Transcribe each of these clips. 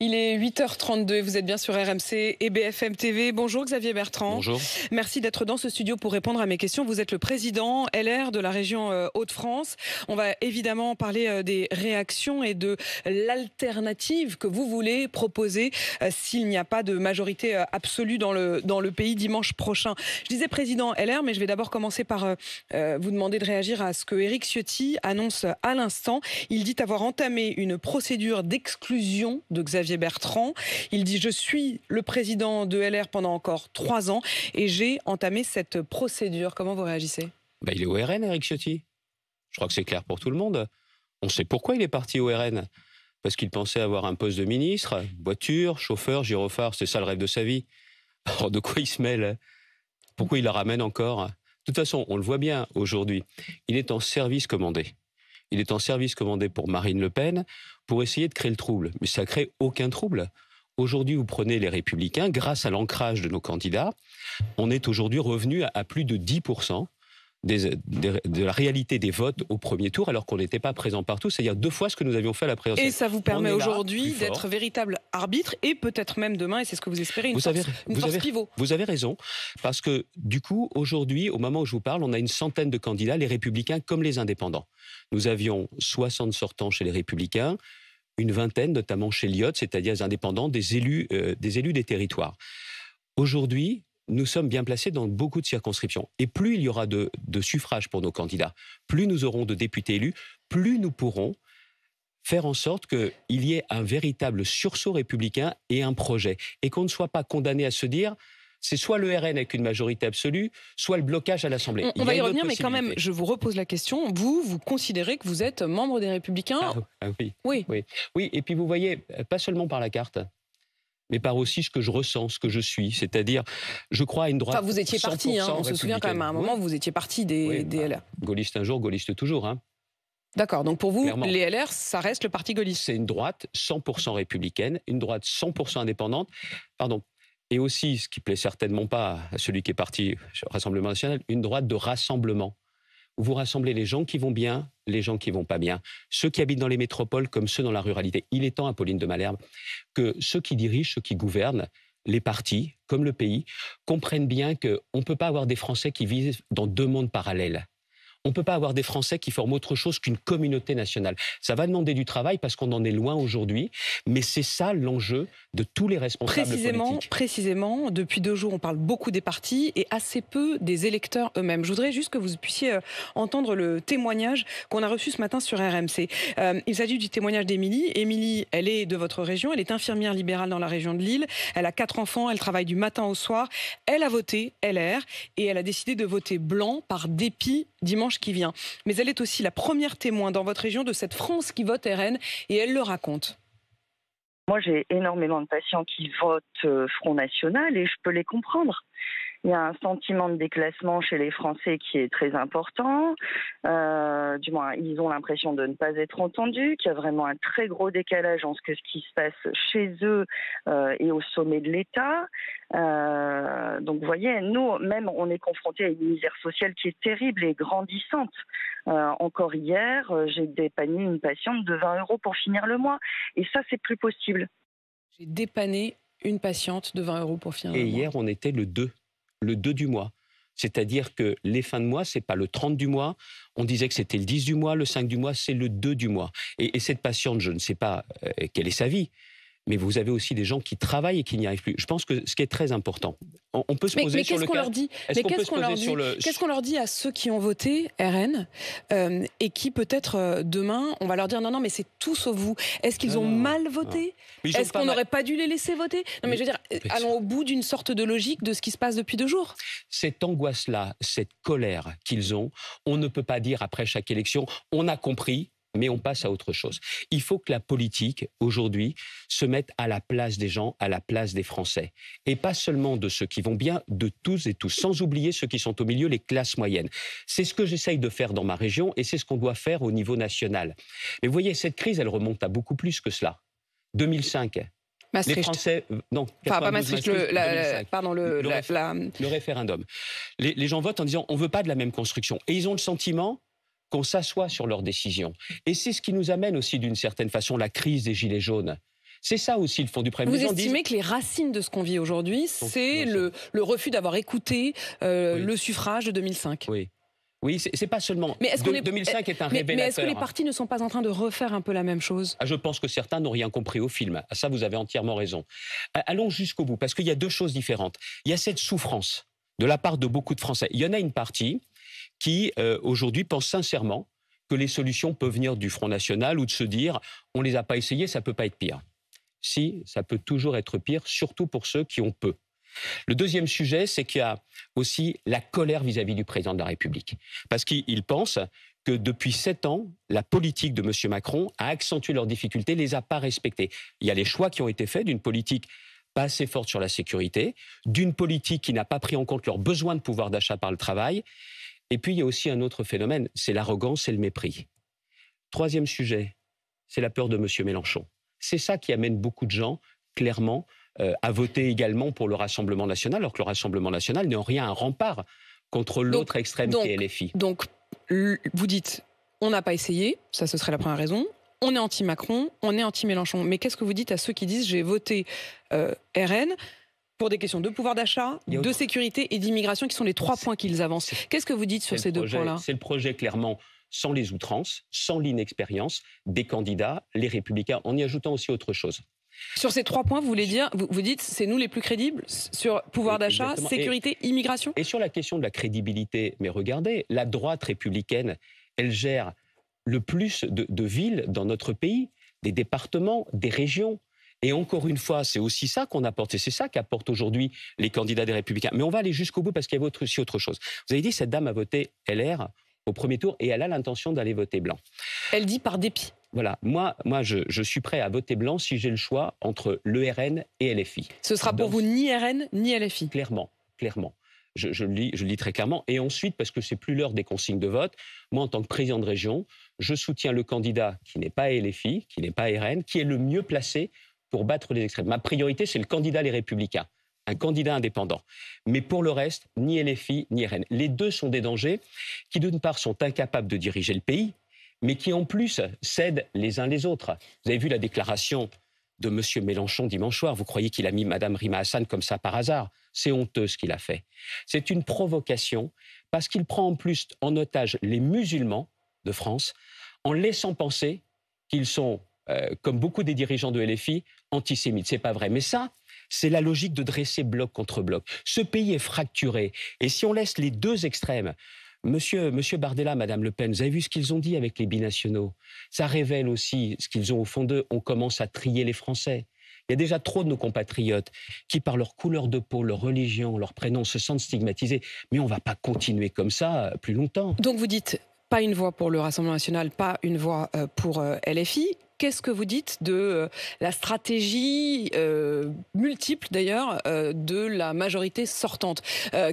Il est 8h32 et vous êtes bien sur RMC et BFM TV. Bonjour Xavier Bertrand. Bonjour. Merci d'être dans ce studio pour répondre à mes questions. Vous êtes le président LR de la région Hauts-de-France. On va évidemment parler des réactions et de l'alternative que vous voulez proposer s'il n'y a pas de majorité absolue dans le pays dimanche prochain. Je disais président LR, mais je vais d'abord commencer par vous demander de réagir à ce que Éric Ciotti annonce à l'instant. Il dit avoir entamé une procédure d'exclusion de Xavier Bertrand. Il dit: je suis le président de LR pendant encore 3 ans et j'ai entamé cette procédure. Comment vous réagissez? Il est au RN, Éric Ciotti. Je crois que c'est clair pour tout le monde. On sait pourquoi il est parti au RN. Parce qu'il pensait avoir un poste de ministre, voiture, chauffeur, gyrophare, c'est ça le rêve de sa vie. Alors de quoi il se mêle? Pourquoi il la ramène encore? De toute façon, on le voit bien aujourd'hui. Il est en service commandé. Il est en service commandé pour Marine Le Pen pour essayer de créer le trouble. Mais ça ne crée aucun trouble. Aujourd'hui, vous prenez les Républicains, grâce à l'ancrage de nos candidats, on est aujourd'hui revenu à plus de 10% de la réalité des votes au premier tour, alors qu'on n'était pas présent partout, c'est-à-dire 2 fois ce que nous avions fait à la présidentielle. Et ça vous permet aujourd'hui d'être véritable arbitre et peut-être même demain, et c'est ce que vous espérez, une force pivot. Vous avez raison, parce que du coup, aujourd'hui, au moment où je vous parle, on a une centaine de candidats, les Républicains comme les indépendants. Nous avions 60 sortants chez les Républicains, une vingtaine notamment chez Lyot, c'est-à-dire les indépendants, des élus des territoires. Aujourd'hui, nous sommes bien placés dans beaucoup de circonscriptions. Et plus il y aura de suffrages pour nos candidats, plus nous aurons de députés élus, plus nous pourrons faire en sorte qu'il y ait un véritable sursaut républicain et un projet. Et qu'on ne soit pas condamné à se dire: c'est soit le RN avec une majorité absolue, soit le blocage à l'Assemblée. On va y revenir, mais quand même, je vous repose la question. Vous considérez que vous êtes membre des Républicains? Oui. Et puis vous voyez, pas seulement par la carte, mais par aussi ce que je ressens, ce que je suis. C'est-à-dire, je crois à une droite. Enfin, vous étiez parti, on se souvient quand même à un moment, vous étiez parti des LR. Gaulliste un jour, gaulliste toujours. D'accord, donc pour vous, clairement, les LR, ça reste le parti gaulliste. C'est une droite 100% républicaine, une droite 100% indépendante. Pardon. Et aussi, ce qui plaît certainement pas à celui qui est parti au Rassemblement national, une droite de rassemblement. Où vous rassemblez les gens qui vont bien, les gens qui vont pas bien. Ceux qui habitent dans les métropoles comme ceux dans la ruralité. Il est temps, Apolline de Malherbe, que ceux qui dirigent, ceux qui gouvernent, les partis, comme le pays, comprennent bien qu'on ne peut pas avoir des Français qui vivent dans 2 mondes parallèles. On ne peut pas avoir des Français qui forment autre chose qu'une communauté nationale. Ça va demander du travail parce qu'on en est loin aujourd'hui, mais c'est ça l'enjeu de tous les responsables politiques. Précisément, depuis 2 jours, on parle beaucoup des partis et assez peu des électeurs eux-mêmes. Je voudrais juste que vous puissiez entendre le témoignage qu'on a reçu ce matin sur RMC. Il s'agit du témoignage d'Émilie. Émilie, elle est de votre région, elle est infirmière libérale dans la région de Lille. Elle a 4 enfants, elle travaille du matin au soir. Elle a voté LR et elle a décidé de voter blanc par dépit dimanche qui vient. Mais elle est aussi la première témoin dans votre région de cette France qui vote RN et elle le raconte. Moi, j'ai énormément de patients qui votent Front National et je peux les comprendre. Il y a un sentiment de déclassement chez les Français qui est très important. Du moins, ils ont l'impression de ne pas être entendus, qu'il y a vraiment un très gros décalage entre ce qui se passe chez eux et au sommet de l'État. Donc, vous voyez, nous, même, on est confrontés à une misère sociale qui est terrible et grandissante. Encore hier, j'ai dépanné une patiente de 20 € pour finir le mois. Et ça, c'est plus possible. J'ai dépanné une patiente de 20 € pour finir le mois. Et hier, on était le 2 du mois. C'est-à-dire que les fins de mois, c'est pas le 30 du mois. On disait que c'était le 10 du mois, le 5 du mois, c'est le 2 du mois. Et cette patiente, je ne sais pas quelle est sa vie, mais vous avez aussi des gens qui travaillent et qui n'y arrivent plus. Je pense que ce qui est très important, on peut se poser sur le cas... Qu'est-ce qu'on leur dit à ceux qui ont voté RN et qui peut-être demain, on va leur dire non, mais c'est tout sauf vous. Est-ce qu'ils ont mal voté? Est-ce qu'on n'aurait pas dû les laisser voter? Non, mais je veux dire, allons au bout d'une sorte de logique de ce qui se passe depuis 2 jours. Cette angoisse-là, cette colère qu'ils ont, on ne peut pas dire après chaque élection, on a compris, mais on passe à autre chose. Il faut que la politique, aujourd'hui, se mette à la place des gens, à la place des Français. Et pas seulement de ceux qui vont bien, de tous et tous, sans oublier ceux qui sont au milieu, les classes moyennes. C'est ce que j'essaye de faire dans ma région et c'est ce qu'on doit faire au niveau national. Mais vous voyez, cette crise, elle remonte à beaucoup plus que cela. 2005. Maastricht. Les Français... Non, enfin, pas Maastricht, le référendum. Les gens votent en disant on ne veut pas de la même construction. Et ils ont le sentiment qu'on s'assoit sur leurs décisions. Et c'est ce qui nous amène aussi d'une certaine façon la crise des Gilets jaunes. C'est ça aussi le fond du problème. Vous estimez que les racines de ce qu'on vit aujourd'hui, c'est le refus d'avoir écouté le suffrage de 2005 ? Oui. Oui, c'est pas seulement. Mais 2005 est un révélateur. Mais est-ce que les partis ne sont pas en train de refaire un peu la même chose ? Je pense que certains n'ont rien compris au film. À ça, vous avez entièrement raison. Allons jusqu'au bout, parce qu'il y a deux choses différentes. Il y a cette souffrance de la part de beaucoup de Français. Il y en a une partie qui, aujourd'hui, pense sincèrement que les solutions peuvent venir du Front National ou de se dire « on les a pas essayées, ça peut pas être pire ». Si, ça peut toujours être pire, surtout pour ceux qui ont peu. Le deuxième sujet, c'est qu'il y a aussi la colère vis-à-vis du président de la République. Parce qu'il pense que depuis 7 ans, la politique de M. Macron a accentué leurs difficultés, les a pas respectées. Il y a les choix qui ont été faits d'une politique pas assez forte sur la sécurité, d'une politique qui n'a pas pris en compte leurs besoins de pouvoir d'achat par le travail. Et puis, il y a aussi un autre phénomène, c'est l'arrogance et le mépris. Troisième sujet, c'est la peur de M. Mélenchon. C'est ça qui amène beaucoup de gens, clairement, à voter également pour le Rassemblement national, alors que le Rassemblement national n'est en rien un rempart contre l'autre extrême qui est LFI. Donc, vous dites, on n'a pas essayé, ça ce serait la première raison, on est anti-Macron, on est anti-Mélenchon. Mais qu'est-ce que vous dites à ceux qui disent, j'ai voté RN pour des questions de pouvoir d'achat, de sécurité et d'immigration, qui sont les 3 points qu'ils avancent. Qu'est-ce que vous dites sur ces 2 points-là ? C'est le projet, clairement, sans les outrances, sans l'inexpérience des candidats, les Républicains, en y ajoutant aussi autre chose. Sur ces 3 points, vous voulez dire, vous dites, c'est nous les plus crédibles sur pouvoir d'achat, sécurité, immigration ? Et sur la question de la crédibilité, mais regardez, la droite républicaine, elle gère le plus de villes dans notre pays, des départements, des régions. Et encore une fois, c'est aussi ça qu'on apporte, et c'est ça qu'apportent aujourd'hui les candidats des Républicains. Mais on va aller jusqu'au bout parce qu'il y avait aussi autre chose. Vous avez dit, cette dame a voté LR au premier tour et elle a l'intention d'aller voter blanc. Elle dit par dépit. Voilà, moi je suis prêt à voter blanc si j'ai le choix entre le RN et LFI. Ce sera pour vous ni RN ni LFI. Clairement. Je le dis très clairement. Et ensuite, parce que c'est plus l'heure des consignes de vote, moi en tant que président de région, je soutiens le candidat qui n'est pas LFI, qui n'est pas RN, qui est le mieux placé pour battre les extrêmes. Ma priorité, c'est le candidat Les Républicains, un candidat indépendant. Mais pour le reste, ni LFI, ni RN. Les deux sont des dangers qui, d'une part, sont incapables de diriger le pays, mais qui, en plus, cèdent les uns les autres. Vous avez vu la déclaration de M. Mélenchon dimanche soir. Vous croyez qu'il a mis Mme Rima Hassan comme ça par hasard ? C'est honteux ce qu'il a fait. C'est une provocation parce qu'il prend en plus en otage les musulmans de France en laissant penser qu'ils sont, comme beaucoup des dirigeants de LFI, antisémites. C'est pas vrai. Mais ça, c'est la logique de dresser bloc contre bloc. Ce pays est fracturé. Et si on laisse les deux extrêmes, Monsieur Bardella, Madame Le Pen, vous avez vu ce qu'ils ont dit avec les binationaux. Ça révèle aussi ce qu'ils ont au fond d'eux. On commence à trier les Français. Il y a déjà trop de nos compatriotes qui, par leur couleur de peau, leur religion, leur prénom, se sentent stigmatisés. Mais on ne va pas continuer comme ça plus longtemps. Donc vous dites, pas une voix pour le Rassemblement national, pas une voix pour LFI. Qu'est-ce que vous dites de la stratégie multiple, d'ailleurs, de la majorité sortante,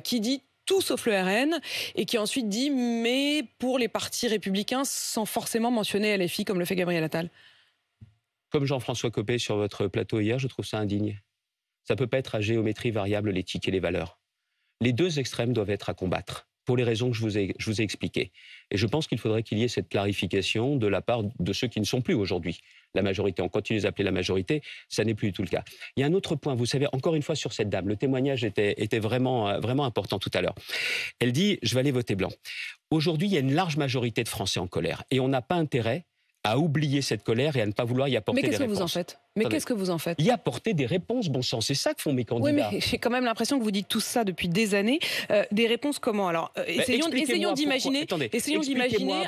qui dit tout sauf le RN, et qui ensuite dit mais pour les partis républicains sans forcément mentionner LFI comme le fait Gabriel Attal? Comme Jean-François Copé sur votre plateau hier, je trouve ça indigne. Ça ne peut pas être à géométrie variable l'éthique et les valeurs. Les deux extrêmes doivent être à combattre, pour les raisons que je vous ai expliquées. Et je pense qu'il faudrait qu'il y ait cette clarification de la part de ceux qui ne sont plus aujourd'hui la majorité. On continue de les appeler la majorité, ça n'est plus du tout le cas. Il y a un autre point, vous savez, encore une fois sur cette dame, le témoignage était vraiment important tout à l'heure. Elle dit « je vais aller voter blanc ». Aujourd'hui, il y a une large majorité de Français en colère et on n'a pas intérêt à oublier cette colère et à ne pas vouloir y apporter des réponses. Mais qu'est-ce que vous en faites ? Qu'est-ce que vous en faites ? Y apporter des réponses, bon sang, c'est ça que font mes candidats. Oui, mais j'ai quand même l'impression que vous dites tout ça depuis des années. Des réponses comment ? Alors, essayons d'imaginer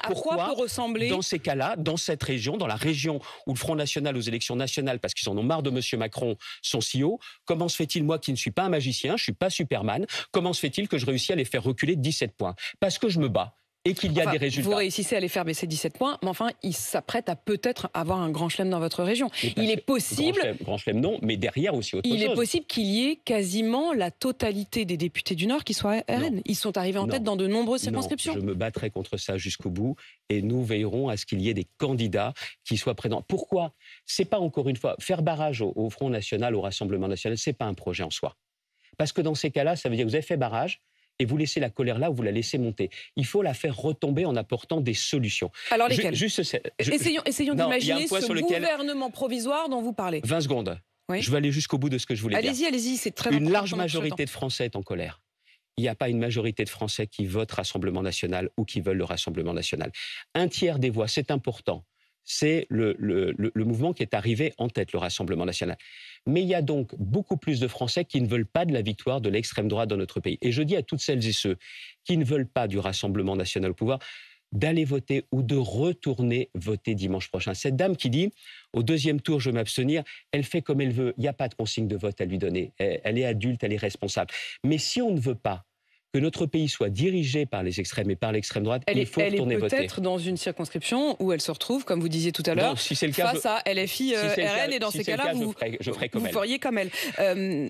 à quoi peut ressembler... Dans ces cas-là, dans cette région, dans la région où le Front National aux élections nationales, parce qu'ils en ont marre de M. Macron, son CEO, comment se fait-il, moi qui ne suis pas un magicien, je ne suis pas Superman, comment se fait-il que je réussis à les faire reculer de 17 points ? Parce que je me bats. Et qu'il y a des résultats. Vous réussissez à les faire baisser 17 points, mais enfin, ils s'apprêtent à peut-être avoir un grand chelem dans votre région. Il est possible... Grand chelem non, mais derrière aussi autre chose. Il est possible qu'il y ait quasiment la totalité des députés du Nord qui soient RN. Non. Ils sont arrivés en tête dans de nombreuses circonscriptions. Je me battrai contre ça jusqu'au bout et nous veillerons à ce qu'il y ait des candidats qui soient présents. Pourquoi ? C'est pas, encore une fois, faire barrage au Front National, au Rassemblement National, c'est pas un projet en soi. Parce que dans ces cas-là, ça veut dire que vous avez fait barrage et vous laissez la colère là ou vous la laissez monter. Il faut la faire retomber en apportant des solutions. Alors lesquelles? Non, il y Essayons a d'imaginer un point ce sur lequel- gouvernement provisoire dont vous parlez. 20 secondes. Oui. Je vais aller jusqu'au bout de ce que je voulais dire. Allez-y, c'est très important. Une large pendant tout ce temps. majorité de Français est en colère. Il n'y a pas une majorité de Français qui votent Rassemblement national ou qui veulent le Rassemblement national. Un tiers des voix, c'est important. C'est le mouvement qui est arrivé en tête, le Rassemblement national. Mais il y a donc beaucoup plus de Français qui ne veulent pas de la victoire de l'extrême droite dans notre pays. Et je dis à toutes celles et ceux qui ne veulent pas du Rassemblement national au pouvoir d'aller voter ou de retourner voter dimanche prochain. Cette dame qui dit « au deuxième tour, je vais m'abstenir », elle fait comme elle veut. Il n'y a pas de consigne de vote à lui donner. Elle est adulte, elle est responsable. Mais si on ne veut pas que notre pays soit dirigé par les extrêmes et par l'extrême droite, il faut retourner voter. Elle est peut-être dans une circonscription où elle se retrouve, comme vous disiez tout à l'heure, si c'est le cas, face à LFI, RN, et dans ces cas-là, vous feriez comme elle.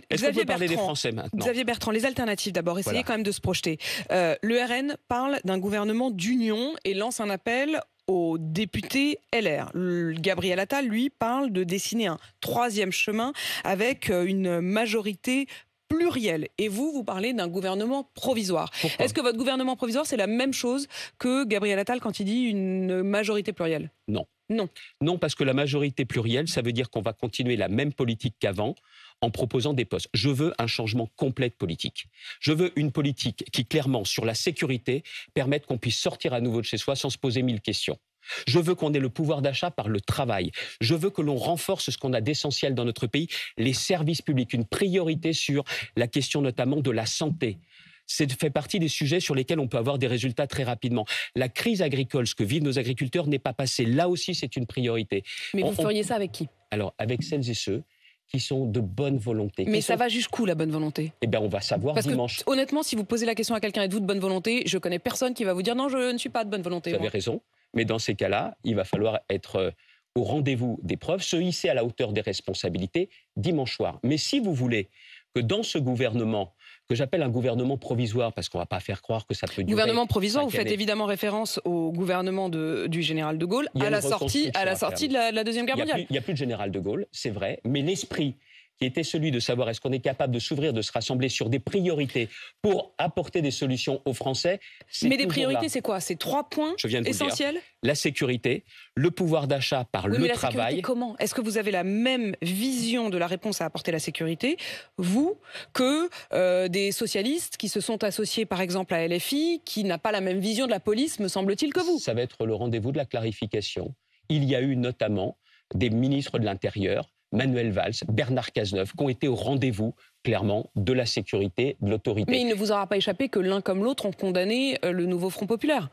Est-ce qu'on peut parler des Français maintenant? Xavier Bertrand, les alternatives d'abord, essayez quand même de se projeter. Le RN parle d'un gouvernement d'union et lance un appel aux députés LR. Gabriel Attal, lui, parle de dessiner un troisième chemin avec une majorité pluriel. Et vous parlez d'un gouvernement provisoire. Est-ce que votre gouvernement provisoire, c'est la même chose que Gabriel Attal quand il dit une majorité plurielle? Non. Non. Non, parce que la majorité plurielle, ça veut dire qu'on va continuer la même politique qu'avant en proposant des postes. Je veux un changement complet de politique. Je veux une politique qui, clairement, sur la sécurité, permette qu'on puisse sortir à nouveau de chez soi sans se poser 1000 questions. Je veux qu'on ait le pouvoir d'achat par le travail. Je veux que l'on renforce ce qu'on a d'essentiel dans notre pays, les services publics, une priorité sur la question notamment de la santé. C'est fait partie des sujets sur lesquels on peut avoir des résultats très rapidement. La crise agricole, ce que vivent nos agriculteurs, n'est pas passé. Là aussi, c'est une priorité. Mais vous feriez ça avec qui? Alors, avec celles et ceux qui sont de bonne volonté. Mais ça va jusqu'où, la bonne volonté? Eh bien, on va savoir dimanche. Que, honnêtement, si vous posez la question à quelqu'un, êtes-vous de bonne volonté? Je connais personne qui va vous dire non, je ne suis pas de bonne volonté. Vous avez raison. Mais dans ces cas-là, il va falloir être au rendez-vous des preuves, se hisser à la hauteur des responsabilités dimanche soir. Mais si vous voulez que dans ce gouvernement, que j'appelle un gouvernement provisoire, parce qu'on ne va pas faire croire que ça peut durer... Gouvernement provisoire, vous faites évidemment référence au gouvernement du général de Gaulle à la sortie de la Deuxième Guerre mondiale. Il n'y a plus de général de Gaulle, c'est vrai, mais l'esprit qui était celui de savoir est-ce qu'on est capable de s'ouvrir, de se rassembler sur des priorités pour apporter des solutions aux Français. Mais des priorités, c'est quoi? C'est 3 points essentiels? La sécurité, le pouvoir d'achat par le mais la travail. Sécurité, comment? Est-ce que vous avez la même vision de la réponse à apporter la sécurité, vous, que des socialistes qui se sont associés par exemple à LFI, qui n'a pas la même vision de la police, me semble-t-il, que vous? Ça va être le rendez-vous de la clarification. Il y a eu notamment des ministres de l'Intérieur, Manuel Valls, Bernard Cazeneuve, qui ont été au rendez-vous, clairement, de la sécurité, de l'autorité. Mais il ne vous aura pas échappé que l'un comme l'autre ont condamné le nouveau Front populaire.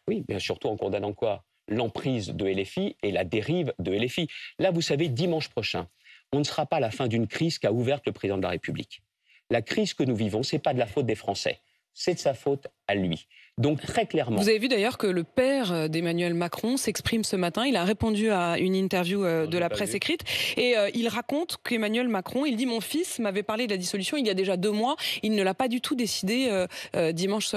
Oui, bien surtout en condamnant quoi? L'emprise de LFI et la dérive de LFI. Là, vous savez, dimanche prochain, on ne sera pas à la fin d'une crise qu'a ouverte le président de la République. La crise que nous vivons, ce n'est pas de la faute des Français. C'est de sa faute à lui. Donc très clairement... Vous avez vu d'ailleurs que le père d'Emmanuel Macron s'exprime ce matin. Il a répondu à une interview de la presse écrite. Et il raconte qu'Emmanuel Macron, il dit « Mon fils m'avait parlé de la dissolution il y a déjà 2 mois. Il ne l'a pas du tout décidé dimanche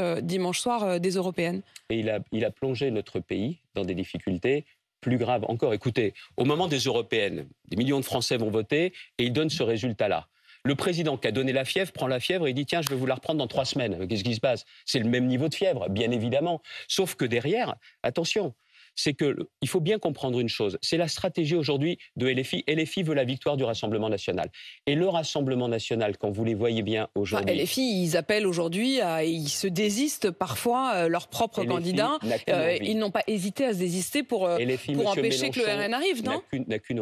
soir des Européennes. » Et il a plongé notre pays dans des difficultés plus graves encore. Écoutez, au moment des Européennes, des millions de Français vont voter et il donne ce résultat-là. Le président qui a donné la fièvre prend la fièvre et dit « Tiens, je vais vous la reprendre dans 3 semaines. » Qu'est-ce qui se passe? C'est le même niveau de fièvre, bien évidemment. Sauf que derrière, attention, c'est qu'il faut bien comprendre une chose. C'est la stratégie aujourd'hui de LFI. LFI veut la victoire du Rassemblement national. Et le Rassemblement national, quand vous les voyez bien aujourd'hui... LFI, ils appellent aujourd'hui, ils se désistent parfois leurs propres candidats. Ils n'ont pas hésité à se désister pour empêcher que le RN arrive, non? N'a qu'une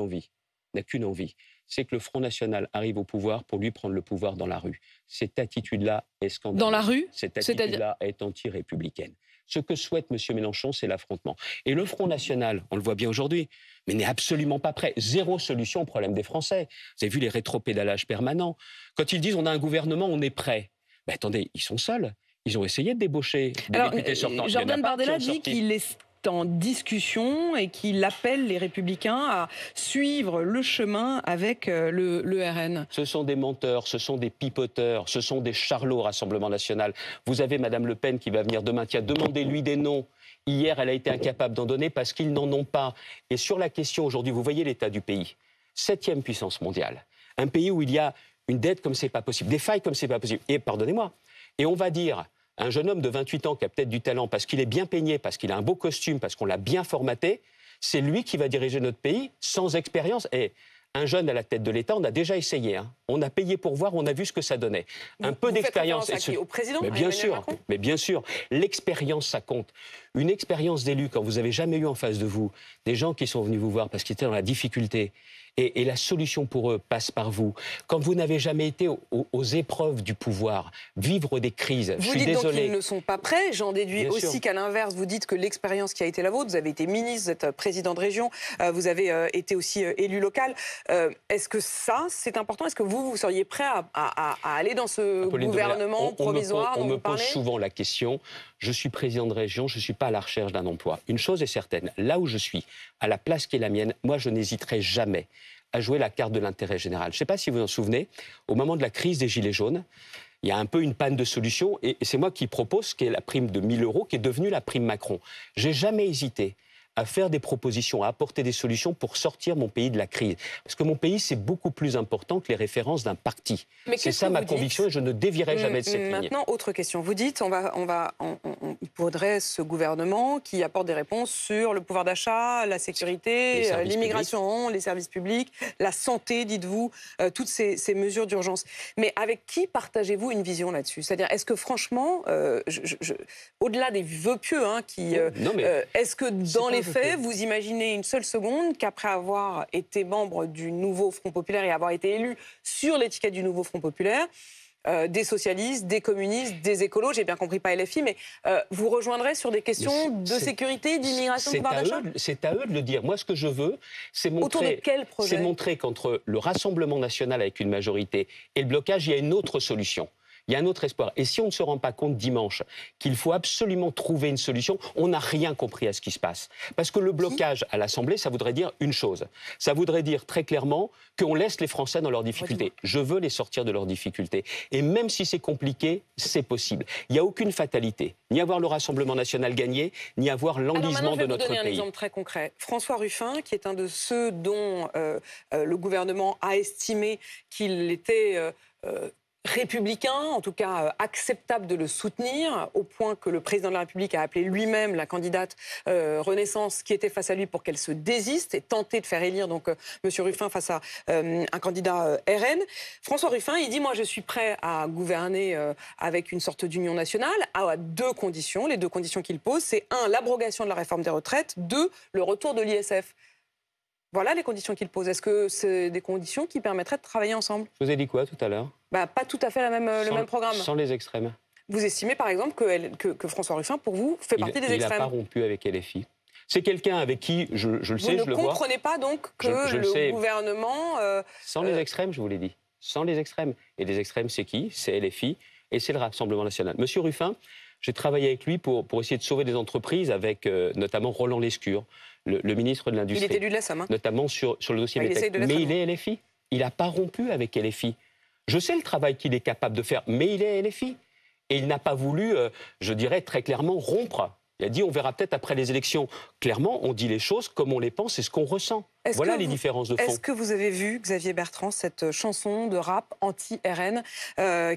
envie. C'est que le Front National arrive au pouvoir pour lui prendre le pouvoir dans la rue. Cette attitude-là est scandaleuse. Dans la rue? Cette attitude-là est anti-républicaine. Ce que souhaite M. Mélenchon, c'est l'affrontement. Et le Front National, on le voit bien aujourd'hui, mais n'est absolument pas prêt. 0 solution au problème des Français. Vous avez vu les rétropédalages permanents. Quand ils disent on a un gouvernement, on est prêt. Ben attendez, ils sont seuls. Ils ont essayé de débaucher des députés sortants. Jordan Bardella dit qu'il est en discussion et qu'il appelle les Républicains à suivre le chemin avec le RN. Ce sont des menteurs, ce sont des pipoteurs, ce sont des charlots au Rassemblement national. Vous avez Mme Le Pen qui va venir demain. Tiens, demandez-lui des noms. Hier, elle a été incapable d'en donner parce qu'ils n'en ont pas. Et sur la question aujourd'hui, vous voyez l'état du pays. 7e puissance mondiale. Un pays où il y a une dette comme c'est pas possible, des failles comme c'est pas possible. Et pardonnez-moi, et on va dire Un jeune homme de 28 ans qui a peut-être du talent parce qu'il est bien peigné, parce qu'il a un beau costume, parce qu'on l'a bien formaté, c'est lui qui va diriger notre pays sans expérience. Et un jeune à la tête de l'État, on a déjà essayé. Hein. On a payé pour voir, on a vu ce que ça donnait. Un peu d'expérience. Au président, mais bien sûr, mais bien sûr, l'expérience, ça compte. Une expérience d'élu, quand vous n'avez jamais eu en face de vous des gens qui sont venus vous voir parce qu'ils étaient dans la difficulté, et la solution pour eux passe par vous. Quand vous n'avez jamais été aux épreuves du pouvoir, vivre des crises, je suis désolé. Vous dites donc qu'ils ne sont pas prêts. J'en déduis aussi qu'à l'inverse, vous dites que l'expérience qui a été la vôtre, vous avez été ministre, vous êtes président de région, vous avez été aussi élu local. Est-ce que ça, c'est important? Est-ce que vous seriez prêt à aller dans ce gouvernement provisoire dont vous parlez? On me pose souvent la question. Je suis président de région, je ne suis pas à la recherche d'un emploi. Une chose est certaine, là où je suis, à la place qui est la mienne, moi je n'hésiterai jamais à jouer la carte de l'intérêt général. Je ne sais pas si vous vous en souvenez, au moment de la crise des Gilets jaunes, il y a un peu une panne de solutions et c'est moi qui propose qui est la prime de 1 000 € qui est devenue la prime Macron. J'ai jamais hésité à faire des propositions, à apporter des solutions pour sortir mon pays de la crise. Parce que mon pays, c'est beaucoup plus important que les références d'un parti. C'est ça ma conviction et je ne dévierai jamais de cette ligne. Maintenant, autre question. Vous dites, il faudrait ce gouvernement qui apporte des réponses sur le pouvoir d'achat, la sécurité, l'immigration, les services publics, la santé, dites-vous, toutes ces mesures d'urgence. Mais avec qui partagez-vous une vision là-dessus? C'est-à-dire, est-ce que franchement, au-delà des vœux pieux, est-ce que dans les faits, vous imaginez une seule seconde qu'après avoir été membre du nouveau Front Populaire et avoir été élu sur l'étiquette du nouveau Front Populaire, des socialistes, des communistes, des écolos, j'ai bien compris pas LFI, mais vous rejoindrez sur des questions de sécurité, d'immigration, de pouvoir d'achat? C'est à eux de le dire. Moi, ce que je veux, c'est montrer qu'entre le Rassemblement national avec une majorité et le blocage, il y a une autre solution. Il y a un autre espoir. Et si on ne se rend pas compte dimanche qu'il faut absolument trouver une solution, on n'a rien compris à ce qui se passe. Parce que le blocage à l'Assemblée, ça voudrait dire une chose. Ça voudrait dire très clairement qu'on laisse les Français dans leurs difficultés. Je veux les sortir de leurs difficultés. Et même si c'est compliqué, c'est possible. Il n'y a aucune fatalité. Ni avoir le Rassemblement national gagné, ni avoir l'enlisement de notre pays. Je vais vous donner un exemple très concret. François Ruffin, qui est un de ceux dont le gouvernement a estimé qu'il était républicain, en tout cas acceptable de le soutenir, au point que le président de la République a appelé lui-même la candidate Renaissance qui était face à lui pour qu'elle se désiste et tenter de faire élire donc M. Ruffin face à un candidat RN. François Ruffin, il dit « Moi, je suis prêt à gouverner avec une sorte d'union nationale à 2 conditions. Les 2 conditions qu'il pose, c'est 1, l'abrogation de la réforme des retraites, 2, le retour de l'ISF. » Voilà les conditions qu'il pose. Est-ce que c'est des conditions qui permettraient de travailler ensemble? Je vous ai dit quoi tout à l'heure? Pas tout à fait le même programme. Sans les extrêmes. Vous estimez par exemple que François Ruffin, pour vous, fait partie des extrêmes? Il n'a pas rompu avec LFI. C'est quelqu'un avec qui, je le sais, je le vois... Vous ne comprenez pas donc que le gouvernement... Sans les extrêmes, je vous l'ai dit. Sans les extrêmes. Et les extrêmes, c'est qui? C'est LFI et c'est le Rassemblement national. Monsieur Ruffin, j'ai travaillé avec lui pour essayer de sauver des entreprises avec notamment Roland Lescure, le ministre de l'Industrie. Il est élu de la Somme. Notamment sur le dossier Metec. Mais il est LFI. Il n'a pas rompu avec LFI. Je sais le travail qu'il est capable de faire, mais il est LFI. Et il n'a pas voulu, je dirais très clairement, rompre. Il a dit on verra peut-être après les élections. Clairement, on dit les choses comme on les pense et ce qu'on ressent. Voilà les différences de fond. Est-ce que vous avez vu, Xavier Bertrand, cette chanson de rap anti-RN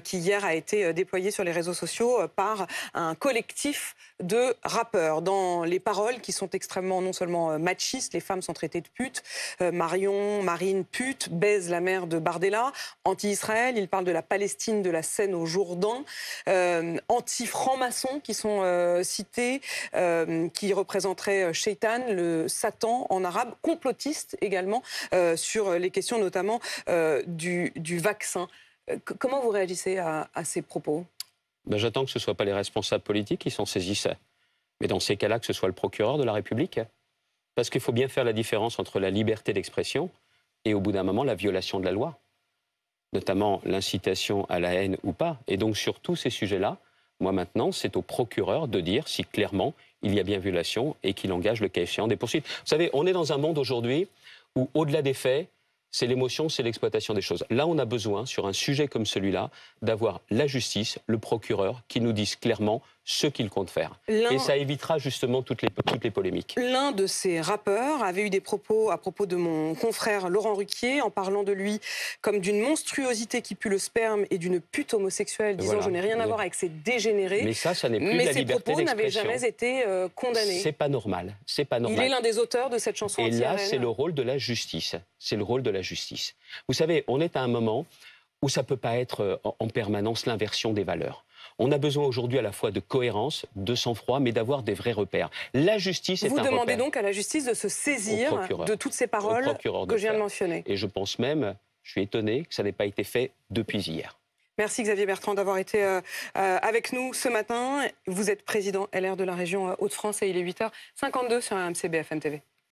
qui hier a été déployée sur les réseaux sociaux par un collectif de rappeurs, dans les paroles qui sont extrêmement non seulement machistes, les femmes sont traitées de putes, Marine pute, baise la mère de Bardella, anti-Israël, il parle de la Palestine, de la Seine au Jourdain, anti-francs-maçons qui sont cités, qui représenteraient Shaitan, le Satan en arabe, complotistes également sur les questions notamment du vaccin. Comment vous réagissez à ces propos? J'attends que ce ne soient pas les responsables politiques qui s'en saisissent. Mais dans ces cas-là, que ce soit le procureur de la République. Parce qu'il faut bien faire la différence entre la liberté d'expression et, au bout d'un moment, la violation de la loi. Notamment l'incitation à la haine ou pas. Et donc, sur tous ces sujets-là, moi maintenant, c'est au procureur de dire si clairement il y a bien violation et qu'il engage le cas échéant des poursuites. Vous savez, on est dans un monde aujourd'hui où, au-delà des faits, c'est l'émotion, c'est l'exploitation des choses. Là, on a besoin, sur un sujet comme celui-là, d'avoir la justice, le procureur, qui nous disent clairement ce qu'il compte faire. Et ça évitera justement toutes les polémiques. L'un de ces rappeurs avait eu des propos à propos de mon confrère Laurent Ruquier, en parlant de lui comme d'une monstruosité qui pue le sperme et d'une pute homosexuelle, disant je n'ai rien à voir avec ces dégénérés. Mais ça n'est plus de la liberté d'expression. Mais ces propos n'avaient jamais été condamnés. C'est pas normal. C'est pas normal. Il est l'un des auteurs de cette chanson anti-RN. Et là, c'est le rôle de la justice. C'est le rôle de la justice. Vous savez, on est à un moment où ça ne peut pas être en permanence l'inversion des valeurs. On a besoin aujourd'hui à la fois de cohérence, de sang-froid, mais d'avoir des vrais repères. La justice est un repère. Vous demandez donc à la justice de se saisir de toutes ces paroles que je viens de mentionner. Et je pense même, je suis étonné que ça n'ait pas été fait depuis hier. Merci Xavier Bertrand d'avoir été avec nous ce matin. Vous êtes président LR de la région Hauts-de-France et il est 8h52 sur RMC BFM TV.